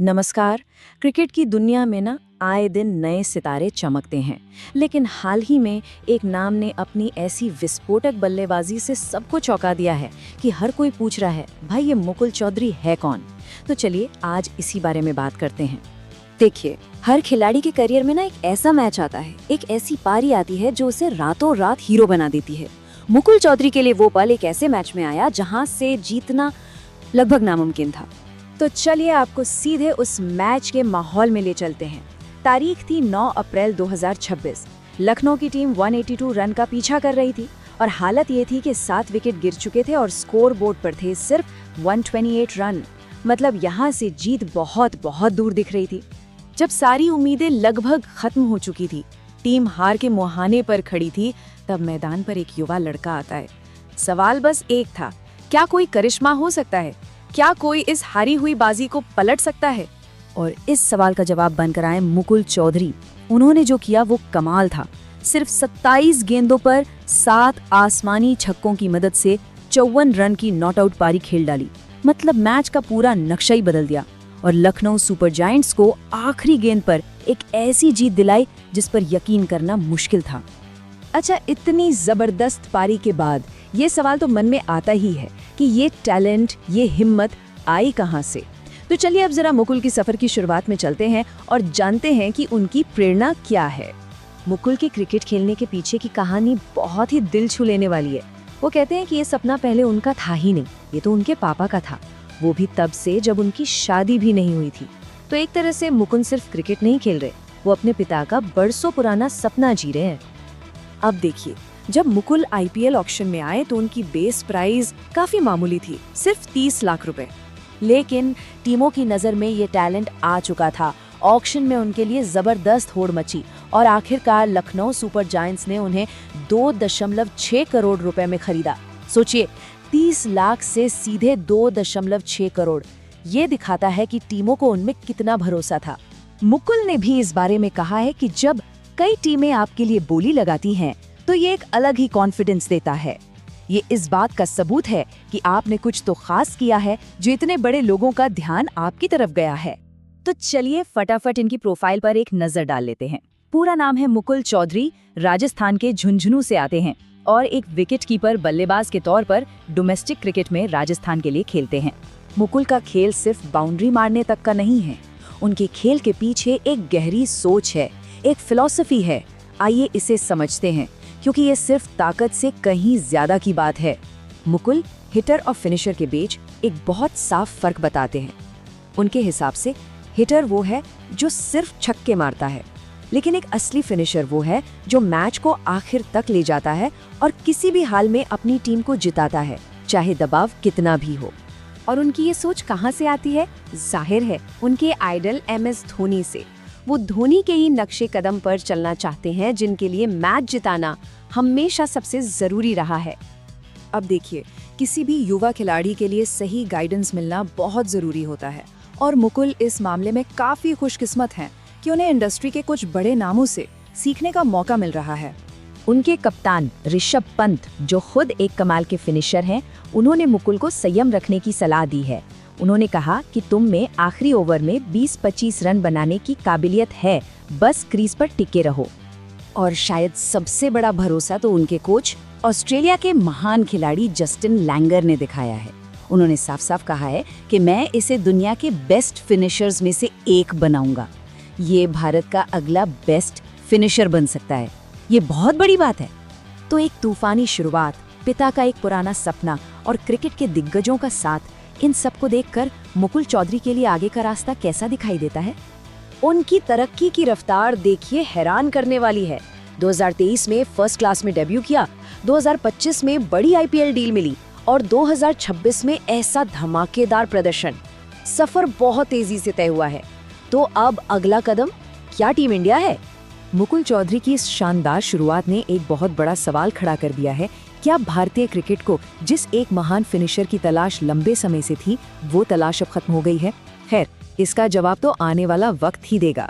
नमस्कार। क्रिकेट की दुनिया में ना आए दिन नए सितारे चमकते हैं, लेकिन हाल ही में एक नाम ने अपनी ऐसी विस्फोटक बल्लेबाजी से सबको चौंका दिया है कि हर कोई पूछ रहा है, भाई ये मुकुल चौधरी है कौन? तो चलिए आज इसी बारे में बात करते हैं। देखिए, हर खिलाड़ी के करियर में ना एक ऐसा मैच आता है, एक ऐसी पारी आती है जो उसे रातों रात हीरो बना देती है। मुकुल चौधरी के लिए वो पल एक ऐसे मैच में आया जहां से जीतना लगभग नामुमकिन था। तो चलिए आपको सीधे उस मैच के माहौल में ले चलते हैं। तारीख थी 9 अप्रैल 2026। लखनऊ की टीम 182 रन का पीछा कर रही थी और हालत ये थी कि 7 विकेट गिर चुके थे और स्कोर बोर्ड पर थे सिर्फ 128 रन। मतलब यहाँ से जीत बहुत बहुत दूर दिख रही थी। जब सारी उम्मीदें लगभग खत्म हो चुकी थी, टीम हार के मुहाने पर खड़ी थी, तब मैदान पर एक युवा लड़का आता है। सवाल बस एक था, क्या कोई करिश्मा हो सकता है? क्या कोई इस हारी हुई बाजी को पलट सकता है? और इस सवाल का जवाब बनकर आए मुकुल चौधरी। उन्होंने जो किया वो कमाल था। सिर्फ 27 गेंदों पर 7 आसमानी छक्कों की मदद से 54 रन की नॉट आउट पारी खेल डाली। मतलब मैच का पूरा नक्शा ही बदल दिया और लखनऊ सुपर जायंट्स को आखिरी गेंद पर एक ऐसी जीत दिलाई जिस पर यकीन करना मुश्किल था। अच्छा, इतनी जबरदस्त पारी के बाद ये सवाल तो मन में आता ही है कि ये टैलेंट, ये हिम्मत आई कहां से? तो चलिए अब जरा मुकुल की सफर की शुरुआत में चलते हैं और जानते हैं कि उनकी प्रेरणा क्या है। मुकुल के क्रिकेट खेलने के पीछे की कहानी बहुत ही दिल छू लेने वाली है। वो कहते हैं कि ये सपना पहले उनका था ही नहीं, ये तो उनके पापा का था, वो भी तब से जब उनकी शादी भी नहीं हुई थी। तो एक तरह से मुकुल सिर्फ क्रिकेट नहीं खेल रहे, वो अपने पिता का बरसों पुराना सपना जी रहे हैं। अब देखिए, जब मुकुल आईपीएल ऑक्शन में आए तो उनकी बेस प्राइस काफी मामूली थी, सिर्फ 30 लाख रुपए। लेकिन टीमों की नजर में ये टैलेंट आ चुका था। ऑक्शन में उनके लिए जबरदस्त होड़ मची और आखिरकार लखनऊ सुपर जायंट्स ने उन्हें 2.6 करोड़ रुपए में खरीदा। सोचिए, 30 लाख से सीधे 2.6 करोड़। ये दिखाता है कि टीमों को उनमें कितना भरोसा था। मुकुल ने भी इस बारे में कहा है कि जब कई टीमें आपके लिए बोली लगाती हैं तो ये एक अलग ही कॉन्फिडेंस देता है। ये इस बात का सबूत है कि आपने कुछ तो खास किया है जो इतने बड़े लोगों का ध्यान आपकी तरफ गया है। तो चलिए फटाफट इनकी प्रोफाइल पर एक नजर डाल लेते हैं। पूरा नाम है मुकुल चौधरी, राजस्थान के झुंझुनू से आते हैं और एक विकेट कीपर बल्लेबाज के तौर पर डोमेस्टिक क्रिकेट में राजस्थान के लिए खेलते हैं। मुकुल का खेल सिर्फ बाउंड्री मारने तक का नहीं है, उनके खेल के पीछे एक गहरी सोच है, एक फिलॉसफी है। आइए इसे समझते हैं, क्योंकि ये सिर्फ ताकत से कहीं ज्यादा की बात है। मुकुल हिटर और फिनिशर के बीच एक बहुत साफ फर्क बताते हैं। उनके हिसाब से हिटर वो है जो सिर्फ छक्के मारता है, लेकिन एक असली फिनिशर वो है जो मैच को आखिर तक ले जाता है और किसी भी हाल में अपनी टीम को जिताता है, चाहे दबाव कितना भी हो। और उनकी ये सोच कहाँ से आती है? जाहिर है उनके आइडल MS धोनी से। वो धोनी के ही नक्शे कदम पर चलना चाहते हैं, जिनके लिए मैच जिताना हमेशा सबसे जरूरी रहा है। अब देखिए, किसी भी युवा खिलाड़ी के लिए सही गाइडेंस मिलना बहुत जरूरी होता है और मुकुल इस मामले में काफी खुशकिस्मत हैं कि उन्हें इंडस्ट्री के कुछ बड़े नामों से सीखने का मौका मिल रहा है। उनके कप्तान ऋषभ पंत, जो खुद एक कमाल के फिनिशर हैं, उन्होंने मुकुल को संयम रखने की सलाह दी है। उन्होंने कहा कि तुम में आखिरी ओवर में 20-25 रन बनाने की काबिलियत है, बस क्रीज पर टिके रहो। और शायद सबसे बड़ा भरोसा तो उनके कोच, ऑस्ट्रेलिया के महान खिलाड़ी जस्टिन लैंगर ने दिखाया है। उन्होंने साफ साफ कहा है कि मैं इसे दुनिया के बेस्ट फिनिशर्स में से एक बनाऊंगा। ये भारत का अगला बेस्ट फिनिशर बन सकता है। ये बहुत बड़ी बात है। तो एक तूफानी शुरुआत, पिता का एक पुराना सपना और क्रिकेट के दिग्गजों का साथ, इन सबको देखकर मुकुल चौधरी के लिए आगे का रास्ता कैसा दिखाई देता है? उनकी तरक्की की रफ्तार देखिए, हैरान करने वाली है। 2023 में फर्स्ट क्लास में डेब्यू किया, 2025 में बड़ी आईपीएल डील मिली और 2026 में ऐसा धमाकेदार प्रदर्शन। सफर बहुत तेजी से तय हुआ है। तो अब अगला कदम क्या टीम इंडिया है? मुकुल चौधरी की इस शानदार शुरुआत ने एक बहुत बड़ा सवाल खड़ा कर दिया है। क्या भारतीय क्रिकेट को जिस एक महान फिनिशर की तलाश लंबे समय से थी, वो तलाश अब खत्म हो गई है? खैर, इसका जवाब तो आने वाला वक्त ही देगा।